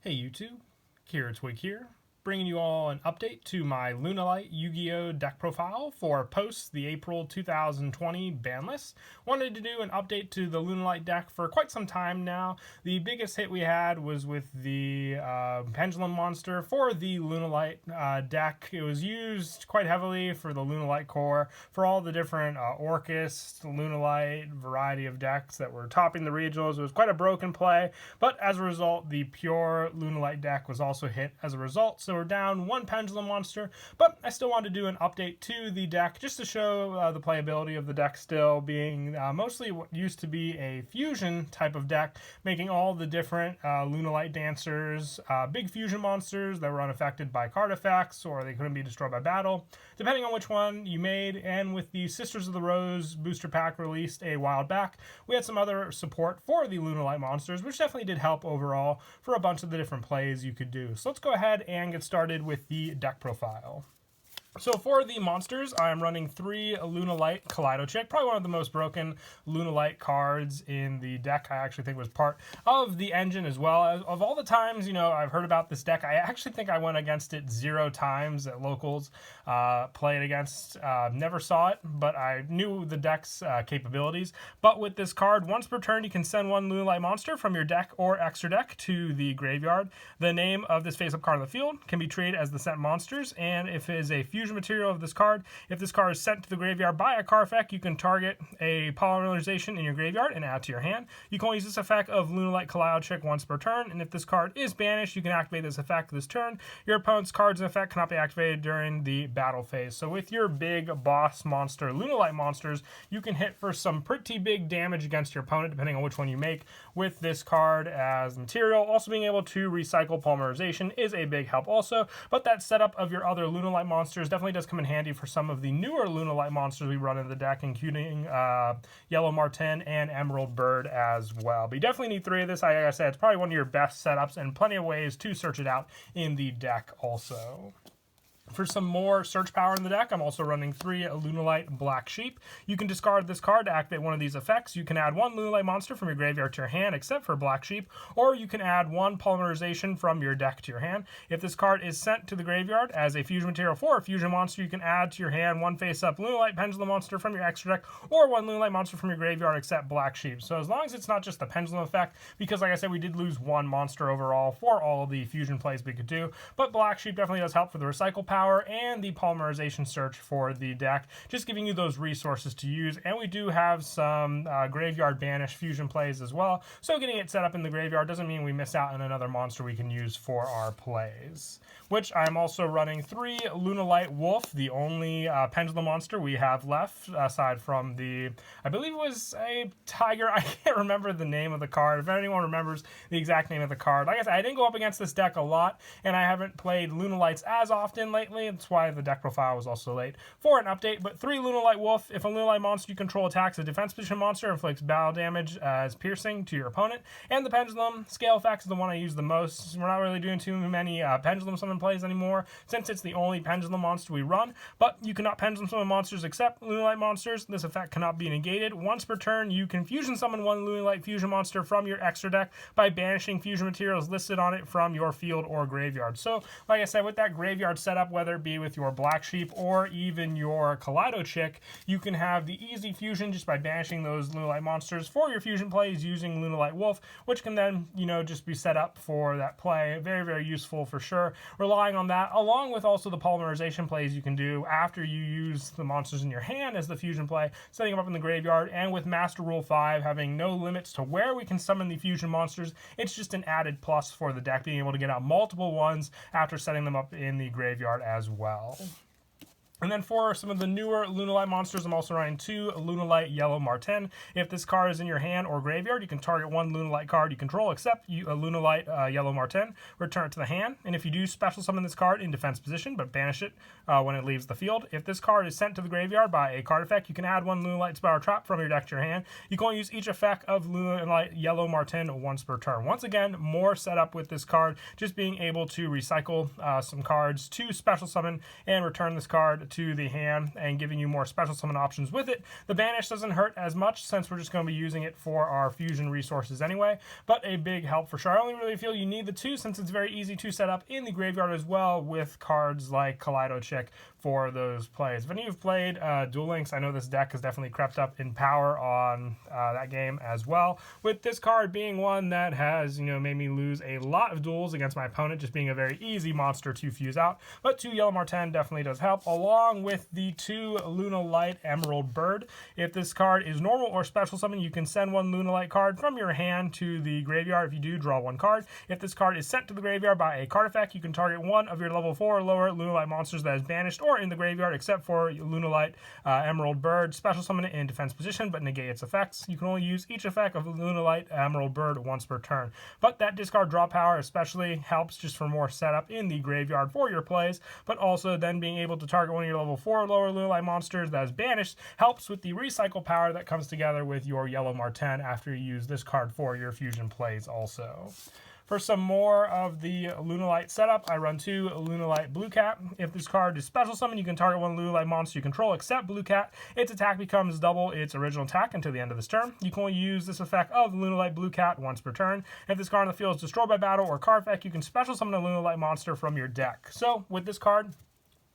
Hey YouTube, Kira Twig here, bringing you all an update to my Lunalight Yugioh deck profile for post the April 2020 ban list. Wanted to do an update to the Lunalight deck for quite some time now. The biggest hit we had was with the Pendulum monster for the Lunalight deck. It was used quite heavily for the Lunalight core, for all the different Orcus, Lunalight variety of decks that were topping the regionals. It was quite a broken play, but as a result, the pure Lunalight deck was also hit as a result. So we're down one Pendulum monster, but I still wanted to do an update to the deck just to show the playability of the deck still being mostly what used to be a fusion type of deck, making all the different Lunalight dancers big fusion monsters that were unaffected by card effects, or they couldn't be destroyed by battle, depending on which one you made. And with the Sisters of the Rose booster pack released a while back, we had some other support for the Lunalight monsters, which definitely did help overall for a bunch of the different plays you could do. So let's go ahead and get started with the deck profile. So for the monsters, I'm running 3 Lunalight Kaleido, probably one of the most broken Lunalight cards in the deck. I actually think was part of the engine as well. Of all the times, I've heard about this deck, I actually think I went against it 0 times at locals, played against, never saw it, but I knew the deck's capabilities. But with this card, once per turn, you can send 1 Lunalight monster from your deck or extra deck to the graveyard. The name of this face-up card on the field can be treated as the sent monsters, and if it is a fusion material of this card, if this card is sent to the graveyard by a card effect, you can target a polymerization in your graveyard and add to your hand. You can only use this effect of Lunalight Kaleido once per turn, and if this card is banished, you can activate this effect this turn. Your opponent's cards and effect cannot be activated during the battle phase. So with your big boss monster Lunalight monsters, you can hit for some pretty big damage against your opponent, depending on which one you make with this card as material. Also, being able to recycle polymerization is a big help also, but that setup of your other Lunalight monsters definitely does come in handy for some of the newer Lunalight monsters we run in the deck, including Yellow Marten and Emerald Bird as well. But you definitely need 3 of this. Like I said, it's probably one of your best setups, and plenty of ways to search it out in the deck also. For some more search power in the deck, I'm also running 3 Lunalight Black Sheep. You can discard this card to activate one of these effects. You can add 1 Lunalight monster from your graveyard to your hand, except for Black Sheep, or you can add 1 polymerization from your deck to your hand. If this card is sent to the graveyard as a fusion material for a fusion monster, you can add to your hand 1 face-up Lunalight Pendulum monster from your extra deck, or 1 Lunalight monster from your graveyard, except Black Sheep. So as long as it's not just the Pendulum effect, because like I said, we did lose 1 monster overall for all the fusion plays we could do, but Black Sheep definitely does help for the recycle power and the polymerization search for the deck, just giving you those resources to use. And we do have some graveyard banish fusion plays as well, so getting it set up in the graveyard doesn't mean we miss out on another monster we can use for our plays. Which I'm also running 3 Lunalight Wolf, the only Pendulum monster we have left, aside from the, I believe it was a tiger. I can't remember the name of the card. If anyone remembers the exact name of the card. Like I said, I didn't go up against this deck a lot, and I haven't played Lunalights as often lately. That's why the deck profile was also late for an update. But 3 Lunalight Wolf. If a Lunalight monster you control attacks a defense position monster, inflicts battle damage as piercing to your opponent. And the Pendulum scale effect is the one I use the most. We're not really doing too many Pendulum summon plays anymore, since it's the only Pendulum monster we run. But you cannot Pendulum summon monsters except Lunalight monsters. This effect cannot be negated. Once per turn, you can fusion summon 1 Lunalight fusion monster from your extra deck by banishing fusion materials listed on it from your field or graveyard. So, like I said, with that graveyard setup, whether it be with your Black Sheep or even your Kaleido, you can have the easy fusion just by banishing those Lunalight monsters for your fusion plays using Lunalight Wolf, which can then, just be set up for that play. Very, very useful for sure. Relying on that, along with also the polymerization plays you can do after you use the monsters in your hand as the fusion play, setting them up in the graveyard, and with Master Rule 5 having no limits to where we can summon the fusion monsters, it's just an added plus for the deck, being able to get out multiple ones after setting them up in the graveyard as well. And then for some of the newer Lunalight monsters, I'm also running 2 Lunalight Yellow Marten. If this card is in your hand or graveyard, you can target 1 Lunalight card you control, except a Lunalight Yellow Marten, return it to the hand. And if you do special summon this card in defense position, but banish it when it leaves the field, if this card is sent to the graveyard by a card effect, you can add 1 Lunalight Spiral Trap from your deck to your hand. You can only use each effect of Lunalight Yellow Marten once per turn. Once again, more setup with this card, just being able to recycle some cards to special summon and return this card to the hand and giving you more special summon options with it. The banish doesn't hurt as much since we're just going to be using it for our fusion resources anyway, but a big help for sure. I only really feel you need the 2 since it's very easy to set up in the graveyard as well with cards like Kaleido for those plays. If any of you've played Duel Links, I know this deck has definitely crept up in power on that game as well, with this card being one that has, made me lose a lot of duels against my opponent, just being a very easy monster to fuse out. But 2 Yellow Marten definitely does help, along with the 2 Lunalight Emerald Bird. If this card is normal or special summon, you can send 1 Lunalight card from your hand to the graveyard. If you do, draw 1 card. If this card is sent to the graveyard by a card effect, you can target 1 of your level 4 or lower Lunalight monsters that is banished or in the graveyard, except for Lunalight Emerald Bird. Special summon it in defense position, but negate its effects. You can only use each effect of Lunalight Emerald Bird once per turn. But that discard draw power especially helps just for more setup in the graveyard for your plays, but also then being able to target 1 of your level 4 or lower Lunalight monsters that is banished helps with the recycle power that comes together with your Yellow Marten after you use this card for your fusion plays also. For some more of the Lunalight setup, I run 2 Lunalight Blue Cat. If this card is special summon, you can target 1 Lunalight monster you control except Blue Cat. Its attack becomes double its original attack until the end of this turn. You can only use this effect of Lunalight Blue Cat once per turn. If this card on the field is destroyed by battle or card effect, you can special summon a Lunalight monster from your deck. So with this card,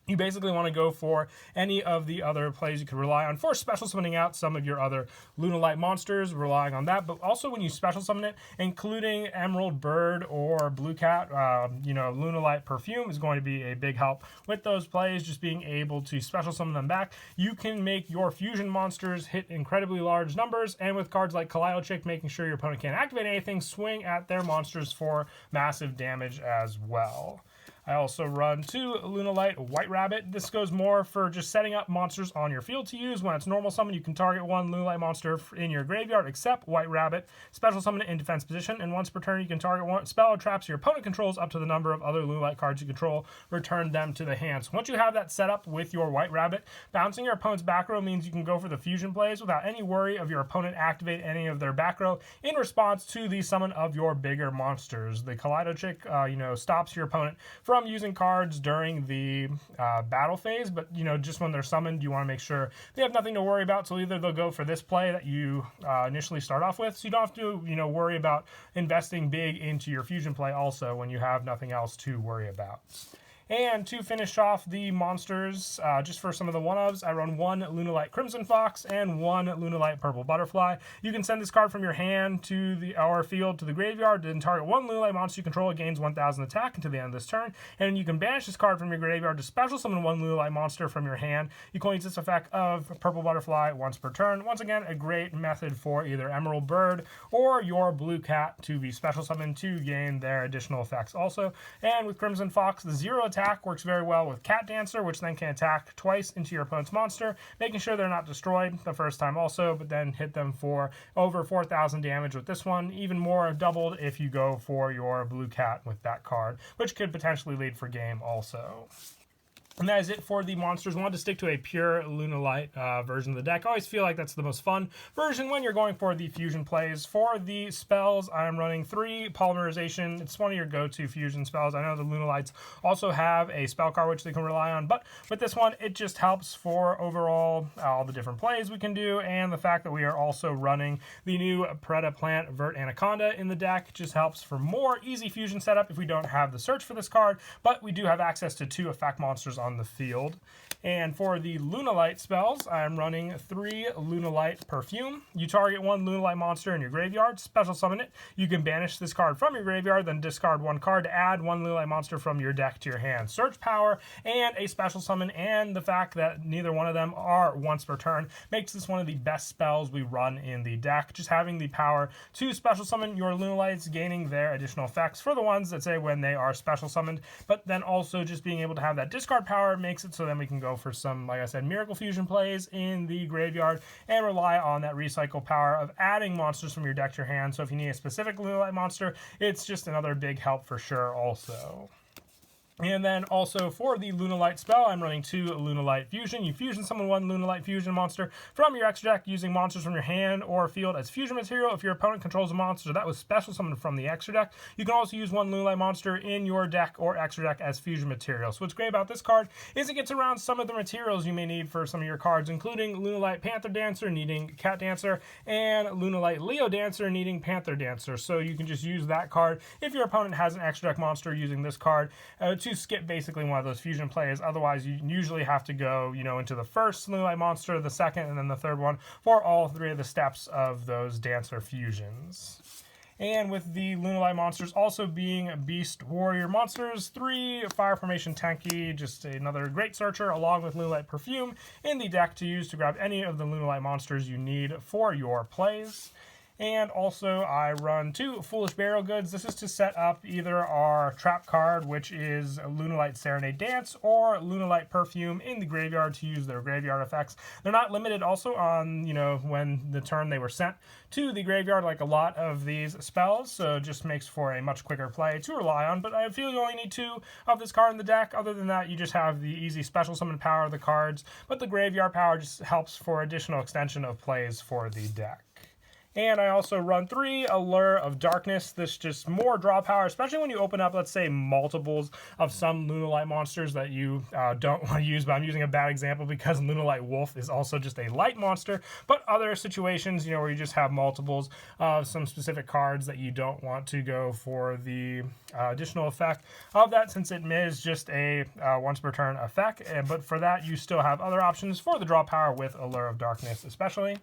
you basically want to go for any of the other plays you could rely on for special summoning out some of your other Lunalight monsters, relying on that. But also when you special summon it, including Emerald Bird or Blue Cat, Lunalight Perfume is going to be a big help with those plays, just being able to special summon them back. You can make your fusion monsters hit incredibly large numbers, and with cards like Kaleido, making sure your opponent can't activate anything, swing at their monsters for massive damage as well. I also run 2 Lunalight White Rabbit. This goes more for just setting up monsters on your field to use. When it's normal summon, you can target 1 Lunalight monster in your graveyard except White Rabbit. Special summon it in defense position, and once per turn you can target 1 spell or traps your opponent controls up to the number of other Lunalight cards you control. Return them to the hand. So once you have that set up with your White Rabbit, bouncing your opponent's back row means you can go for the fusion plays without any worry of your opponent activate any of their back row in response to the summon of your bigger monsters. The Kaleido stops your opponent from using cards during the battle phase, but just when they're summoned, you want to make sure they have nothing to worry about. So either they'll go for this play that you initially start off with, so you don't have to worry about investing big into your fusion play also when you have nothing else to worry about. And to finish off the monsters, just for some of the one-ofs, I run 1 Lunalight Crimson Fox and 1 Lunalight Purple Butterfly. You can send this card from your hand to our field to the graveyard, then target 1 Lunalight monster you control. It gains 1,000 attack until the end of this turn. And you can banish this card from your graveyard to special summon 1 Lunalight monster from your hand. You can only use this effect of Purple Butterfly once per turn. Once again, a great method for either Emerald Bird or your Blue Cat to be special summoned to gain their additional effects also. And with Crimson Fox, the 0 attack works very well with Cat Dancer, which then can attack twice into your opponent's monster, making sure they're not destroyed the first time also, but then hit them for over 4,000 damage with this one. Even more doubled if you go for your Blue Cat with that card, which could potentially lead for game also. And that is it for the monsters. I wanted to stick to a pure Lunalight version of the deck. I always feel like that's the most fun version when you're going for the fusion plays. For the spells, I'm running 3 Polymerization. It's one of your go-to fusion spells. I know the Lunalights also have a spell card which they can rely on, but with this one, it just helps for overall all the different plays we can do, and the fact that we are also running the new Predaplant Vert Anaconda in the deck just helps for more easy fusion setup if we don't have the search for this card, but we do have access to 2 effect monsters on the field. And for the Lunalight spells, I'm running 3 Lunalight Perfume. You target 1 Lunalight monster in your graveyard, special summon it. You can banish this card from your graveyard, then discard 1 card to add 1 Lunalight monster from your deck to your hand. Search power and a special summon, and the fact that neither one of them are once per turn makes this one of the best spells we run in the deck. Just having the power to special summon your Lunalights, gaining their additional effects for the ones that say when they are special summoned, but then also just being able to have that discard power makes it so then we can go for some, like I said, Miracle Fusion plays in the graveyard and rely on that recycle power of adding monsters from your deck to your hand. So if you need a specific Lunalight monster, it's just another big help for sure also. And then also for the Lunalight spell, I'm running 2 Lunalight Fusion. You fusion summon 1 Lunalight Fusion monster from your extra deck using monsters from your hand or field as fusion material. If your opponent controls a monster that was special summoned from the extra deck, you can also use 1 Lunalight monster in your deck or extra deck as fusion material. So what's great about this card is it gets around some of the materials you may need for some of your cards, including Lunalight Panther Dancer needing Cat Dancer and Lunalight Leo Dancer needing Panther Dancer. So you can just use that card if your opponent has an extra deck monster using this card to skip basically one of those fusion plays. Otherwise, you usually have to go, into the first Lunalight monster, the second, and then the third one for all 3 of the steps of those Dancer fusions. And with the Lunalight monsters also being Beast Warrior monsters, 3 Fire Formation Tenki, just another great searcher, along with Lunalight Perfume in the deck to use to grab any of the Lunalight monsters you need for your plays. And also I run 2 Foolish Burial Goods. This is to set up either our trap card, which is Lunalight Serenade Dance, or Lunalight Perfume in the graveyard to use their graveyard effects. They're not limited also on, when the turn they were sent to the graveyard like a lot of these spells, so it just makes for a much quicker play to rely on. But I feel you only need 2 of this card in the deck. Other than that, you just have the easy special summon power of the cards, but the graveyard power just helps for additional extension of plays for the deck. And I also run 3 Allure of Darkness. This just more draw power, especially when you open up, let's say, multiples of some Lunalight monsters that you don't want to use. But I'm using a bad example because Lunalight Wolf is also just a light monster. But other situations, where you just have multiples of some specific cards that you don't want to go for the additional effect of that, since it is just a once per turn effect. But for that, you still have other options for the draw power with Allure of Darkness, especially.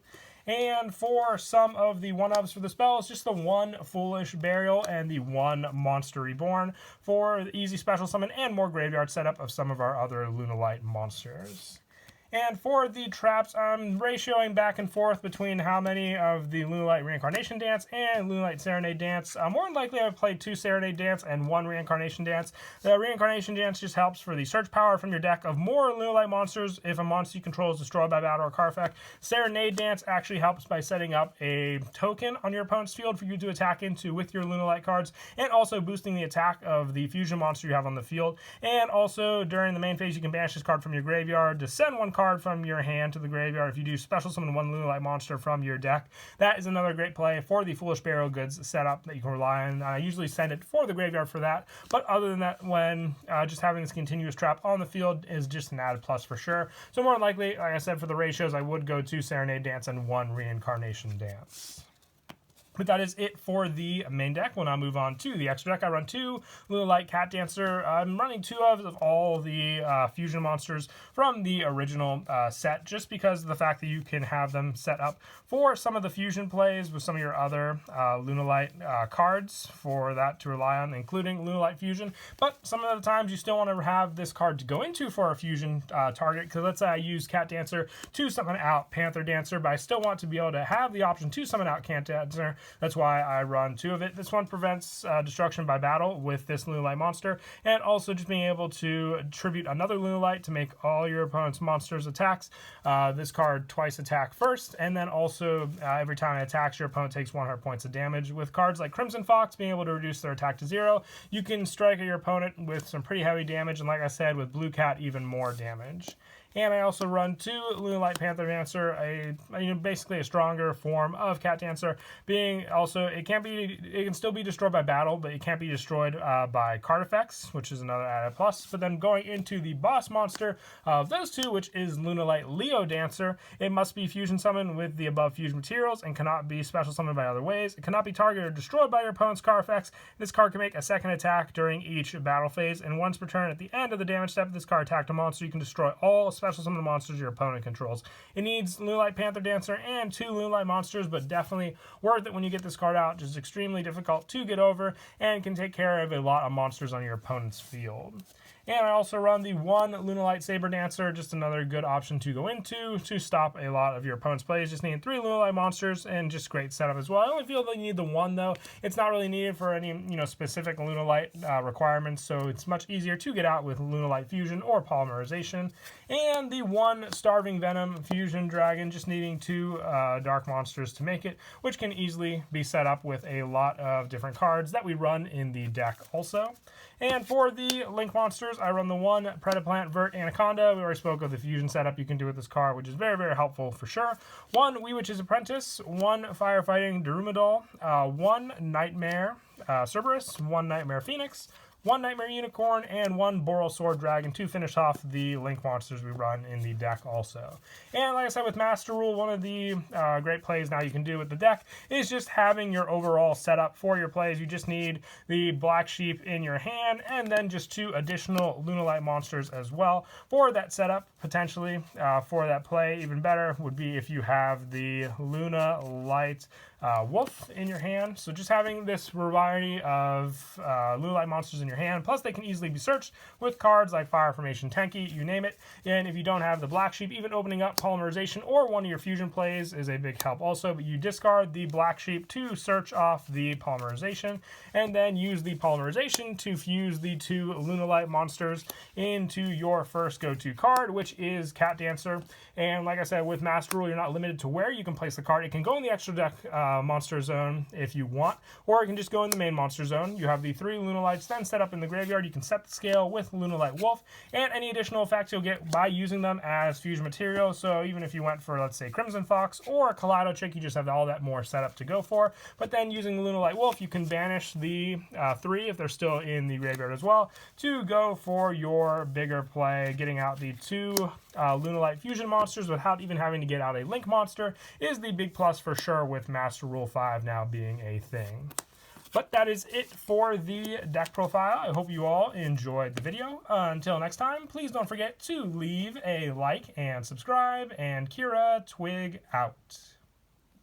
And for some of the 1-ups for the spell, it's just the 1 Foolish Burial and the 1 Monster Reborn for the easy special summon and more graveyard setup of some of our other Lunalight monsters. And for the traps, I'm ratioing back and forth between how many of the Lunalight Reincarnation Dance and Lunalight Serenade Dance. More than likely, I've played 2 Serenade Dance and 1 Reincarnation Dance. The Reincarnation Dance just helps for the search power from your deck of more Lunalight monsters if a monster you control is destroyed by battle or card effect. Serenade Dance actually helps by setting up a token on your opponent's field for you to attack into with your Lunalight cards, and also boosting the attack of the fusion monster you have on the field. And also, during the main phase, you can banish this card from your graveyard to send 1 card from your hand to the graveyard. If you do special summon 1 Lunalight monster from your deck, that is another great play for the Foolish Burial Goods setup that you can rely on. I usually send it for the graveyard for that, but other than that, when just having this continuous trap on the field is just an added plus for sure. So more than likely, like I said, for the ratios, I would go 2 Serenade Dance and 1 Reincarnation Dance. But that is it for the main deck. We'll now move on to the extra deck. I run 2 Lunalight Cat Dancer. I'm running 2 of all the fusion monsters from the original set, just because of the fact that you can have them set up for some of the fusion plays with some of your other Lunalight cards for that to rely on, including Lunalight Fusion. But some of the times you still want to have this card to go into for a fusion target, because let's say I use Cat Dancer to summon out Panther Dancer, but I still want to be able to have the option to summon out Cat Dancer. That's why I run 2 of it. This one prevents destruction by battle with this Lunalight monster, and also just being able to tribute another Lunalight to make all your opponent's monsters attacks. This card twice attack first, and then also every time it attacks, your opponent takes 100 points of damage. With cards like Crimson Fox being able to reduce their attack to 0, you can strike at your opponent with some pretty heavy damage, and like I said, with Blue Cat, even more damage. And I also run 2 Lunalight Panther Dancer, basically a stronger form of Cat Dancer. Being also, it can still be destroyed by battle, but it can't be destroyed by card effects, which is another added plus. But then going into the boss monster of those 2, which is Lunalight Leo Dancer, it must be fusion summoned with the above fusion materials and cannot be special summoned by other ways. It cannot be targeted or destroyed by your opponent's card effects. This card can make a second attack during each battle phase, and once per turn at the end of the damage step of this card attacked a monster, you can destroy all special summon monsters your opponent controls. It needs Lunalight Panther Dancer and 2 Lunalight monsters, but definitely worth it when you get this card out. Just extremely difficult to get over and can take care of a lot of monsters on your opponent's field. And I also run the one Lunalight Saber Dancer, just another good option to go into to stop a lot of your opponent's plays. Just need 3 Lunalight monsters and just great setup as well. I only feel that you need the one though. It's not really needed for any specific Lunalight requirements, so it's much easier to get out with Lunalight Fusion or Polymerization. And the one Starving Venom Fusion Dragon, just needing 2 dark monsters to make it, which can easily be set up with a lot of different cards that we run in the deck also. And for the Link monsters, I run the one Predaplant Vert Anaconda. We already spoke of the fusion setup you can do with this card, which is very, very helpful for sure. One Wee Witch's Apprentice, one Firefighting Darumidol, one Nightmare Cerberus, one Nightmare Phoenix, one Nightmare Unicorn, and one Boral Sword Dragon to finish off the Link monsters we run in the deck also. And like I said, with Master Rule, one of the great plays now you can do with the deck is just having your overall setup for your plays. You just need the Black Sheep in your hand, and then just 2 additional Lunalight monsters as well for that setup, potentially. For that play, even better would be if you have the Lunalight Wolf in your hand. So just having this variety of Lunalight monsters in your hand, plus they can easily be searched with cards like Fire Formation Tenki, you name it. And if you don't have the Black Sheep, even opening up Polymerization or one of your fusion plays is a big help also, but you discard the Black Sheep to search off the Polymerization, and then use the Polymerization to fuse the 2 Lunalight monsters into your first go-to card, which is Cat Dancer. And like I said, with Master Rule, you're not limited to where you can place the card. It can go in the extra deck monster zone if you want, or it can just go in the main monster zone. You have the 3 Lunalights then set up in the graveyard. You can set the scale with Lunalight Wolf, and any additional effects you'll get by using them as fusion material. So even if you went for, let's say, Crimson Fox or a Kaleido Chick, you just have all that more setup to go for. But then using Lunalight Wolf, you can banish the 3 if they're still in the graveyard as well to go for your bigger play. Getting out the 2 Lunalight Fusion monsters without even having to get out a Link monster is the big plus for sure, with Master Rule 5 now being a thing. But that is it for the deck profile. I hope you all enjoyed the video. Until next time, please don't forget to leave a like and subscribe, and Kira Twig out.